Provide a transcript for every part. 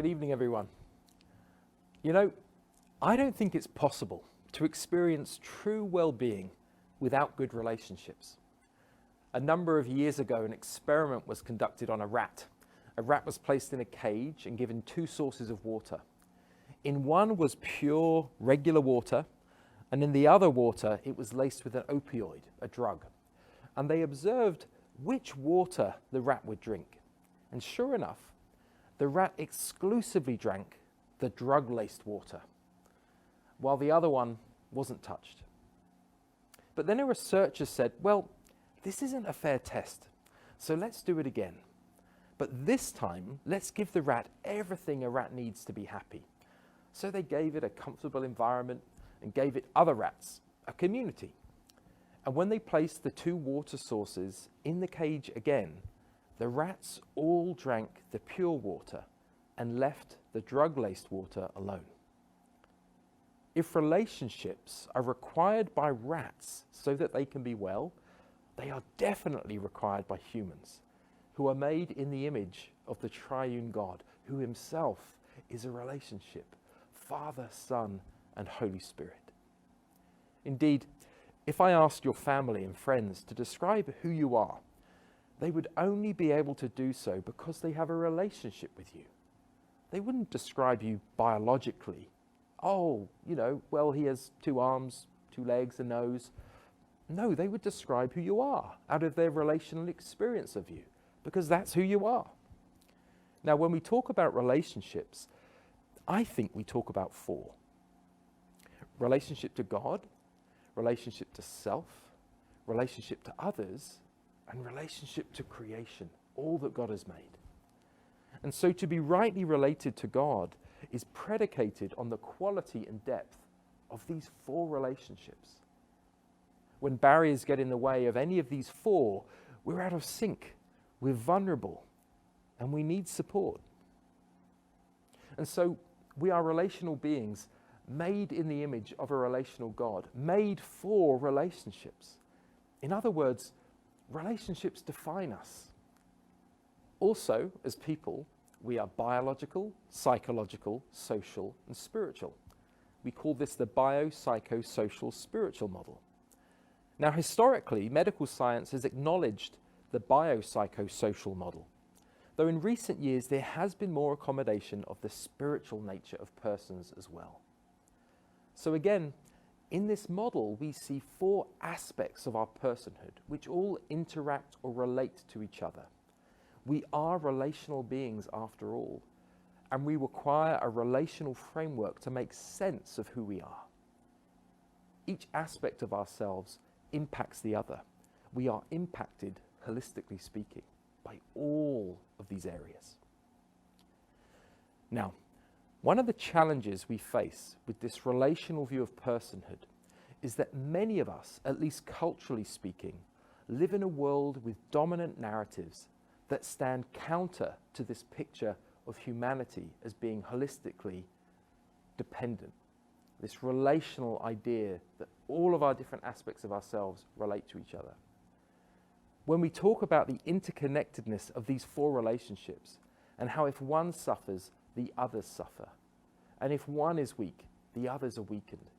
Good evening, everyone. You know, I don't think it's possible to experience true well-being without good relationships. A number of years ago, an experiment was conducted on a rat. A rat was placed in a cage and given two sources of water. In one was pure, regular water, and in the other water, it was laced with an opioid, a drug. And they observed which water the rat would drink. And sure enough, the rat exclusively drank the drug-laced water, while the other one wasn't touched. But then a researcher said, well, this isn't a fair test, so let's do it again. But this time, let's give the rat everything a rat needs to be happy. So they gave it a comfortable environment and gave it other rats, a community. And when they placed the two water sources in the cage again, the rats all drank the pure water and left the drug-laced water alone. If relationships are required by rats so that they can be well, they are definitely required by humans, who are made in the image of the triune God, who himself is a relationship, Father, Son, and Holy Spirit. Indeed, if I asked your family and friends to describe who you are, they would only be able to do so because they have a relationship with you. They wouldn't describe you biologically. Oh, well, he has two arms, two legs, a nose. No, they would describe who you are out of their relational experience of you, because that's who you are. Now, when we talk about relationships, I think we talk about four. Relationship to God, relationship to self, relationship to others, and relationship to creation, all that God has made. And so to be rightly related to God is predicated on the quality and depth of these four relationships. When barriers get in the way of any of these four, we're out of sync, we're vulnerable, and we need support. And so we are relational beings made in the image of a relational God, made for relationships. In other words, relationships define us. Also, as people, we are biological, psychological, social, and spiritual. We call this the bio-psycho-social spiritual model. Now, historically, medical science has acknowledged the bio-psycho-social model, though in recent years there has been more accommodation of the spiritual nature of persons as well. So again, in this model, we see four aspects of our personhood, which all interact or relate to each other. We are relational beings after all, and we require a relational framework to make sense of who we are. Each aspect of ourselves impacts the other. We are impacted, holistically speaking, by all of these areas. Now, one of the challenges we face with this relational view of personhood is that many of us, at least culturally speaking, live in a world with dominant narratives that stand counter to this picture of humanity as being holistically dependent. This relational idea that all of our different aspects of ourselves relate to each other. When we talk about the interconnectedness of these four relationships and how if one suffers, the others suffer. And if one is weak, the others are weakened.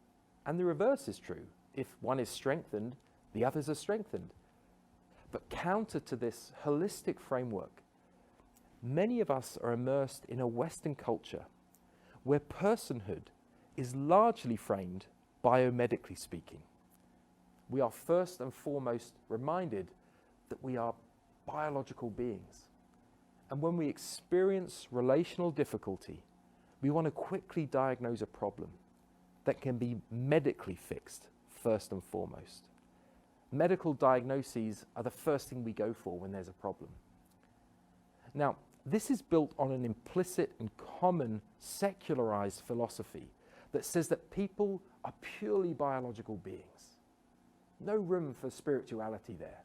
And the reverse is true. If one is strengthened, the others are strengthened. But counter to this holistic framework, many of us are immersed in a Western culture where personhood is largely framed biomedically speaking. We are first and foremost reminded that we are biological beings. And when we experience relational difficulty, we want to quickly diagnose a problem that can be medically fixed first and foremost. Medical diagnoses are the first thing we go for when there's a problem. Now, this is built on an implicit and common secularized philosophy that says that people are purely biological beings. No room for spirituality there.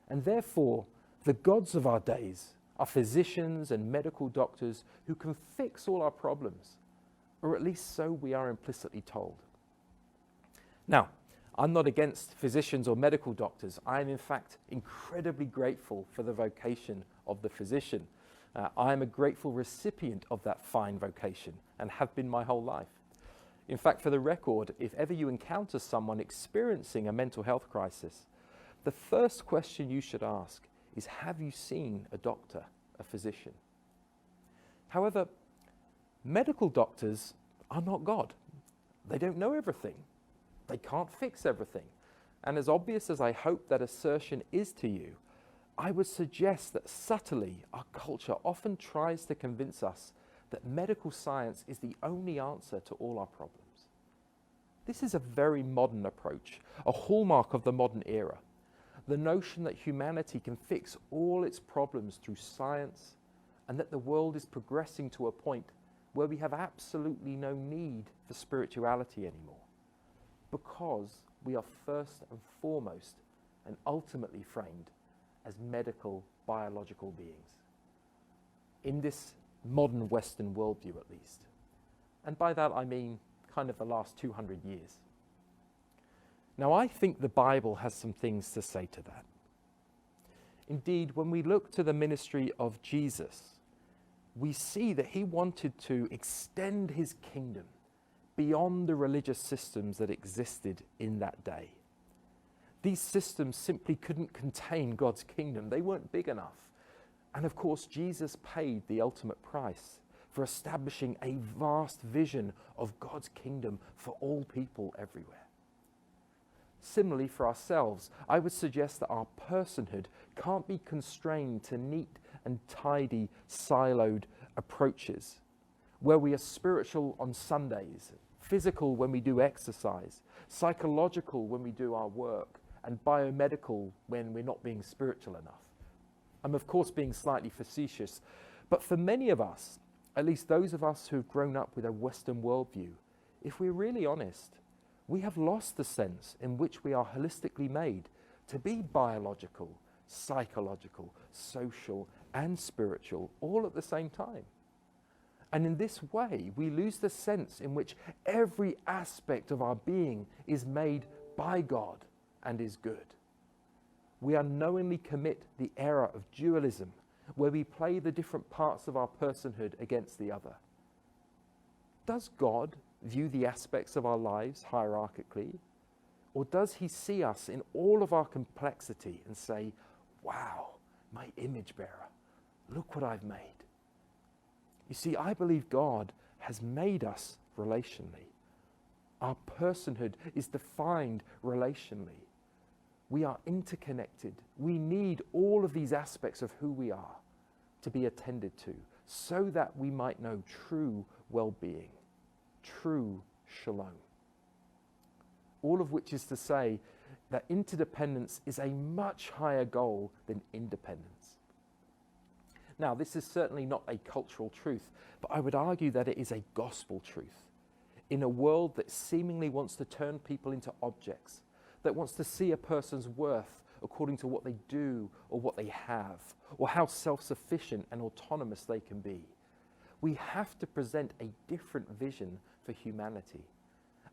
And therefore, the gods of our days are physicians and medical doctors who can fix all our problems, or at least so we are implicitly told. Now, I'm not against physicians or medical doctors. I am in fact incredibly grateful for the vocation of the physician. I am a grateful recipient of that fine vocation and have been my whole life. In fact, for the record, if ever you encounter someone experiencing a mental health crisis, the first question you should ask is, have you seen a doctor, a physician? However, medical doctors are not God. They don't know everything. They can't fix everything. And as obvious as I hope that assertion is to you, I would suggest that subtly our culture often tries to convince us that medical science is the only answer to all our problems. This is a very modern approach, a hallmark of the modern era. The notion that humanity can fix all its problems through science and that the world is progressing to a point where we have absolutely no need for spirituality anymore, because we are first and foremost and ultimately framed as medical, biological beings. In this modern Western worldview, at least. And by that I mean kind of the last 200 years. Now, I think the Bible has some things to say to that. Indeed, when we look to the ministry of Jesus, we see that he wanted to extend his kingdom beyond the religious systems that existed in that day. These systems simply couldn't contain God's kingdom. They weren't big enough. And of course, Jesus paid the ultimate price for establishing a vast vision of God's kingdom for all people everywhere. Similarly, for ourselves, I would suggest that our personhood can't be constrained to neat and tidy, siloed approaches, where we are spiritual on Sundays, physical when we do exercise, psychological when we do our work, and biomedical when we're not being spiritual enough. I'm of course being slightly facetious, but for many of us, at least those of us who've grown up with a Western worldview, if we're really honest, we have lost the sense in which we are holistically made to be biological, psychological, social, and spiritual all at the same time. And in this way, we lose the sense in which every aspect of our being is made by God and is good. We unknowingly commit the error of dualism, where we play the different parts of our personhood against the other. Does God view the aspects of our lives hierarchically? Or does he see us in all of our complexity and say, wow, my image bearer, look what I've made? You see, I believe God has made us relationally. Our personhood is defined relationally. We are interconnected. We need all of these aspects of who we are to be attended to, so that we might know true well-being, true shalom. All of which is to say that interdependence is a much higher goal than independence. Now, this is certainly not a cultural truth, but I would argue that it is a gospel truth. In a world that seemingly wants to turn people into objects, that wants to see a person's worth according to what they do or what they have, or how self-sufficient and autonomous they can be, we have to present a different vision for humanity.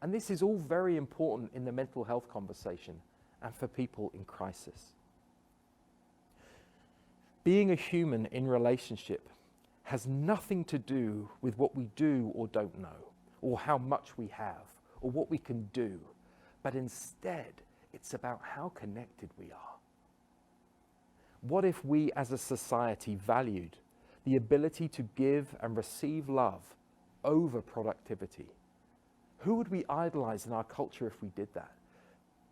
And this is all very important in the mental health conversation and for people in crisis. Being a human in relationship has nothing to do with what we do or don't know, or how much we have, or what we can do, but instead it's about how connected we are. What if we as a society valued the ability to give and receive love over productivity? Who would we idolize in our culture if we did that?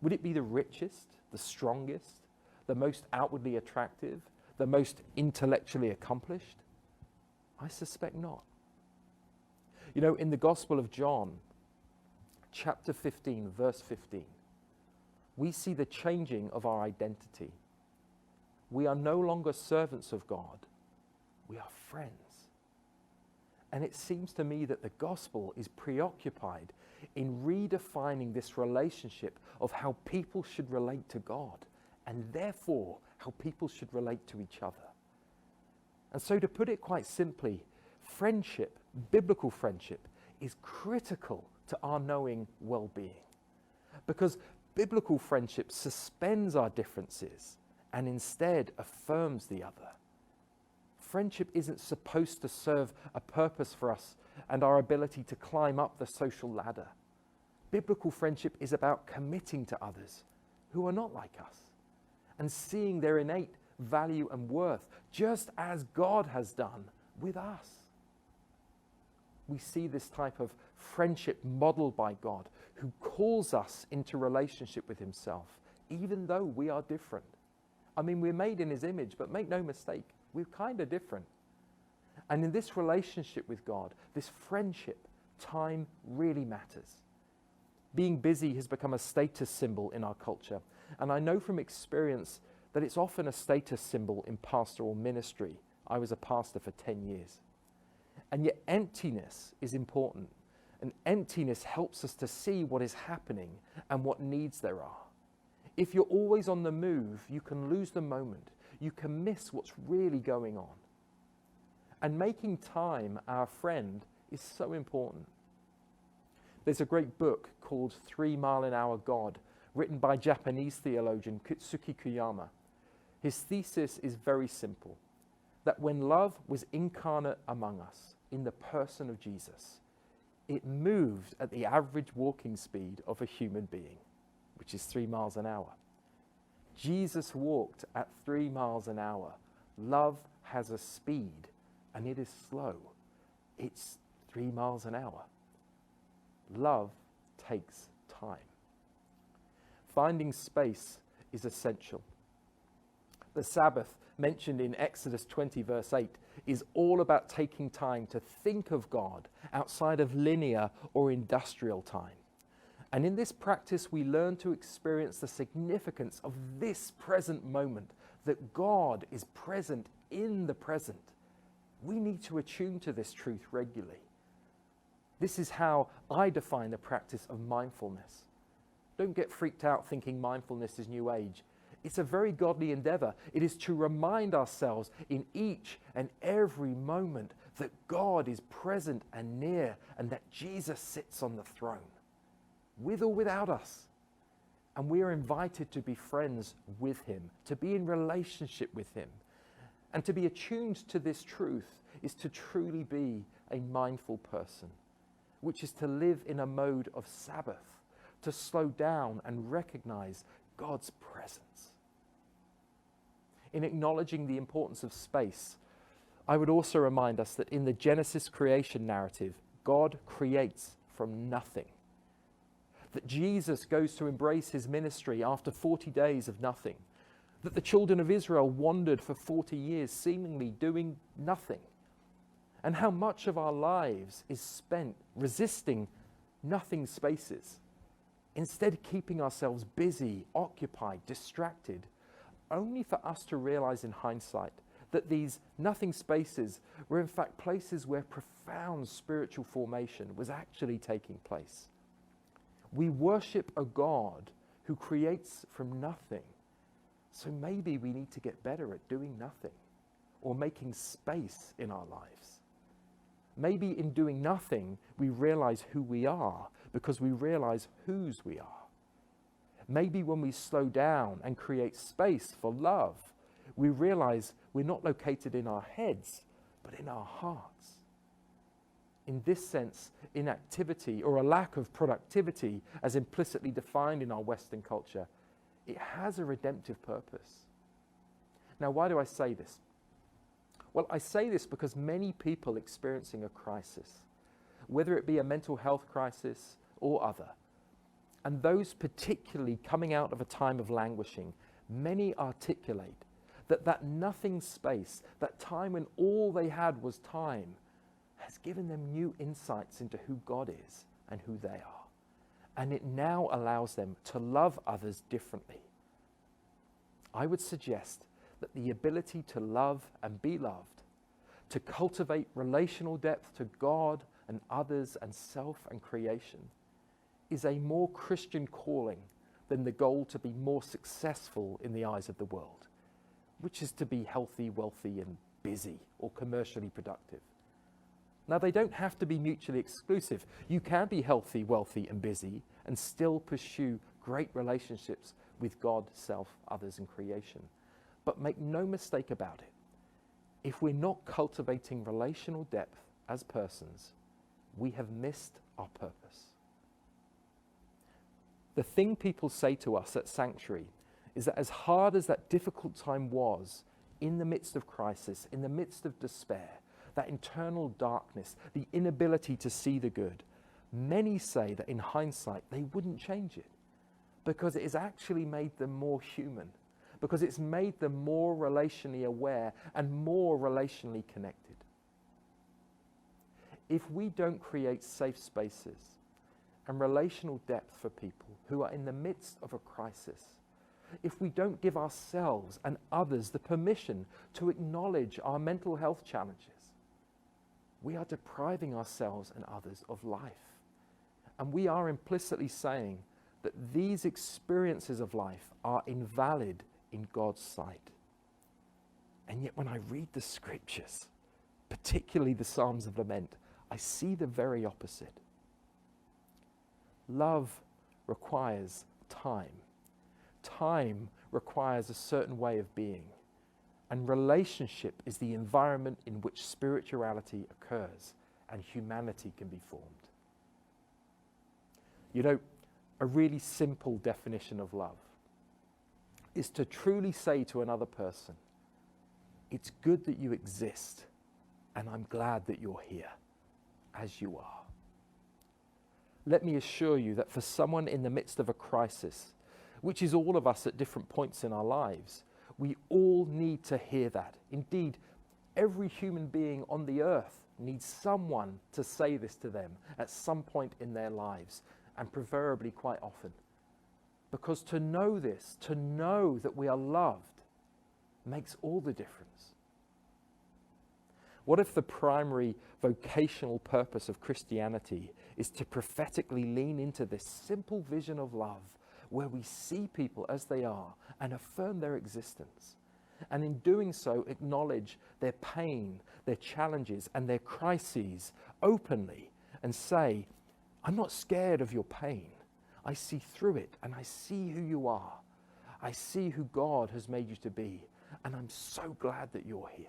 Would it be the richest, the strongest, the most outwardly attractive, the most intellectually accomplished? I suspect not. You know, in the Gospel of John, chapter 15, verse 15, we see the changing of our identity. We are no longer servants of God, we are friends. And it seems to me that the gospel is preoccupied in redefining this relationship of how people should relate to God, and therefore how people should relate to each other. And so, to put it quite simply, friendship, biblical friendship, is critical to our knowing well-being. Because biblical friendship suspends our differences and instead affirms the other. Friendship isn't supposed to serve a purpose for us and our ability to climb up the social ladder. Biblical friendship is about committing to others who are not like us and seeing their innate value and worth, just as God has done with us. We see this type of friendship modeled by God, who calls us into relationship with himself, even though we are different. I mean, we're made in his image, but make no mistake, we're kind of different. And in this relationship with God, this friendship, time really matters. Being busy has become a status symbol in our culture. And I know from experience that it's often a status symbol in pastoral ministry. I was a pastor for 10 years. And yet emptiness is important. And emptiness helps us to see what is happening and what needs there are. If you're always on the move, you can lose the moment. You can miss what's really going on. And making time our friend is so important. There's a great book called 3 Mile an Hour God, written by Japanese theologian Kitsuki Kuyama. His thesis is very simple, that when love was incarnate among us in the person of Jesus, it moved at the average walking speed of a human being, which is 3 miles an hour. Jesus walked at 3 miles an hour. Love has a speed, and it is slow. It's 3 miles an hour. Love takes time. Finding space is essential. The Sabbath, mentioned in Exodus 20, verse 8, is all about taking time to think of God outside of linear or industrial time. And in this practice, we learn to experience the significance of this present moment, that God is present in the present. We need to attune to this truth regularly. This is how I define the practice of mindfulness. Don't get freaked out thinking mindfulness is New Age. It's a very godly endeavor. It is to remind ourselves in each and every moment that God is present and near, and that Jesus sits on the throne, with or without us. And we are invited to be friends with him, to be in relationship with him. And to be attuned to this truth is to truly be a mindful person, which is to live in a mode of Sabbath, to slow down and recognize God's presence. In acknowledging the importance of space, I would also remind us that in the Genesis creation narrative, God creates from nothing. That Jesus goes to embrace his ministry after 40 days of nothing. That the children of Israel wandered for 40 years, seemingly doing nothing. And how much of our lives is spent resisting nothing spaces, instead keeping ourselves busy, occupied, distracted, only for us to realize in hindsight that these nothing spaces were in fact places where profound spiritual formation was actually taking place. We worship a God who creates from nothing. So maybe we need to get better at doing nothing or making space in our lives. Maybe in doing nothing, we realize who we are because we realize whose we are. Maybe when we slow down and create space for love, we realize we're not located in our heads, but in our hearts. In this sense, inactivity or a lack of productivity, as implicitly defined in our Western culture, it has a redemptive purpose. Now, why do I say this? Well, I say this because many people experiencing a crisis, whether it be a mental health crisis or other, and those particularly coming out of a time of languishing, many articulate that nothing space, that time when all they had was time, has given them new insights into who God is and who they are. And it now allows them to love others differently. I would suggest that the ability to love and be loved, to cultivate relational depth to God and others and self and creation, is a more Christian calling than the goal to be more successful in the eyes of the world, which is to be healthy, wealthy, and busy or commercially productive. Now, they don't have to be mutually exclusive. You can be healthy, wealthy, and busy and still pursue great relationships with God, self, others, and creation. But make no mistake about it. if we're not cultivating relational depth as persons, we have missed our purpose. The thing people say to us at Sanctuary is that as hard as that difficult time was, in the midst of crisis, in the midst of despair, that internal darkness, the inability to see the good, many say that in hindsight they wouldn't change it because it has actually made them more human, because it's made them more relationally aware and more relationally connected. If we don't create safe spaces and relational depth for people who are in the midst of a crisis, if we don't give ourselves and others the permission to acknowledge our mental health challenges, we are depriving ourselves and others of life. And we are implicitly saying that these experiences of life are invalid in God's sight. And yet when I read the scriptures, particularly the Psalms of Lament, I see the very opposite. Love requires time. Time requires a certain way of being. And relationship is the environment in which spirituality occurs and humanity can be formed. You know, a really simple definition of love is to truly say to another person, it's good that you exist, and I'm glad that you're here, as you are. Let me assure you that for someone in the midst of a crisis, which is all of us at different points in our lives, we all need to hear that. Indeed, every human being on the earth needs someone to say this to them at some point in their lives, and preferably quite often. Because to know this, to know that we are loved, makes all the difference. What if the primary vocational purpose of Christianity is to prophetically lean into this simple vision of love, where we see people as they are and affirm their existence, and in doing so acknowledge their pain, their challenges and their crises openly, and say, I'm not scared of your pain. I see through it and I see who you are. I see who God has made you to be, and I'm so glad that you're here.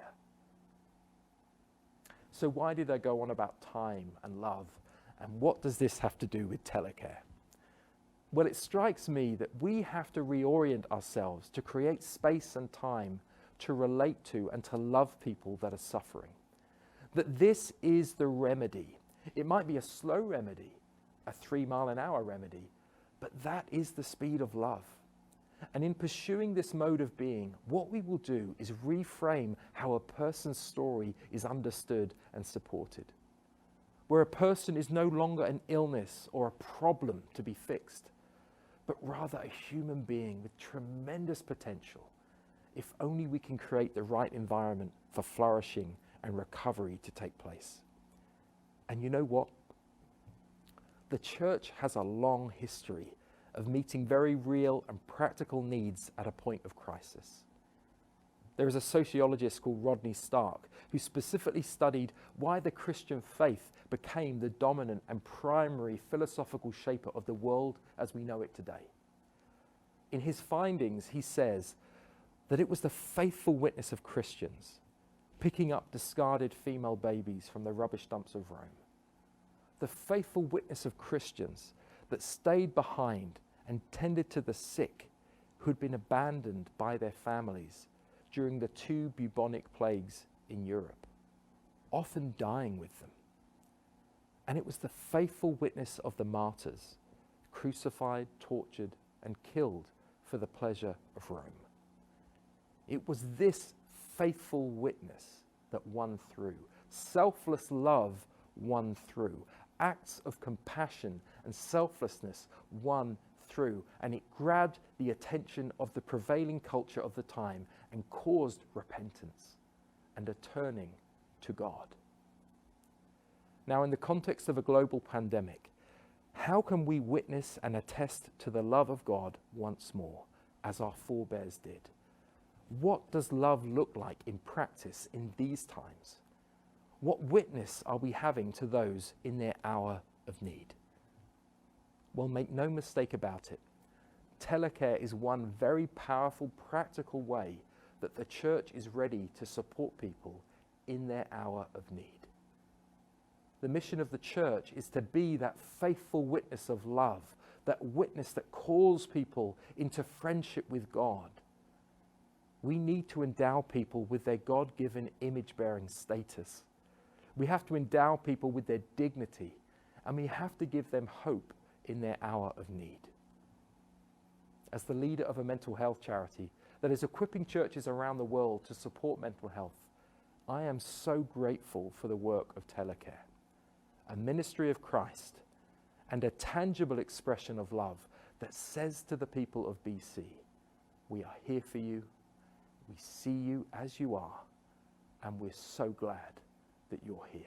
So why did I go on about time and love, and what does this have to do with Telecare? Well, it strikes me that we have to reorient ourselves to create space and time to relate to and to love people that are suffering. That this is the remedy. It might be a slow remedy, a 3-mile-an-hour remedy, but that is the speed of love. And in pursuing this mode of being, what we will do is reframe how a person's story is understood and supported. Where a person is no longer an illness or a problem to be fixed, but rather a human being with tremendous potential, if only we can create the right environment for flourishing and recovery to take place. And you know what? The church has a long history of meeting very real and practical needs at a point of crisis. There is a sociologist called Rodney Stark who specifically studied why the Christian faith became the dominant and primary philosophical shaper of the world as we know it today. In his findings, he says that it was the faithful witness of Christians picking up discarded female babies from the rubbish dumps of Rome. The faithful witness of Christians that stayed behind and tended to the sick who had been abandoned by their families during the 2 bubonic plagues in Europe, often dying with them. And it was the faithful witness of the martyrs, crucified, tortured, and killed for the pleasure of Rome. It was this faithful witness that won through. Selfless love won through. Acts of compassion and selflessness won through, and it grabbed the attention of the prevailing culture of the time and caused repentance and a turning to God. Now, in the context of a global pandemic, how can we witness and attest to the love of God once more, as our forebears did? What does love look like in practice in these times? What witness are we having to those in their hour of need? Well, make no mistake about it. Telecare is one very powerful, practical way that the church is ready to support people in their hour of need. The mission of the church is to be that faithful witness of love, that witness that calls people into friendship with God. We need to endow people with their God-given image-bearing status. We have to endow people with their dignity, and we have to give them hope in their hour of need. As the leader of a mental health charity that is equipping churches around the world to support mental health, I am so grateful for the work of Telecare, a ministry of Christ and a tangible expression of love that says to the people of BC, we are here for you, we see you as you are, and we're so glad that you're here.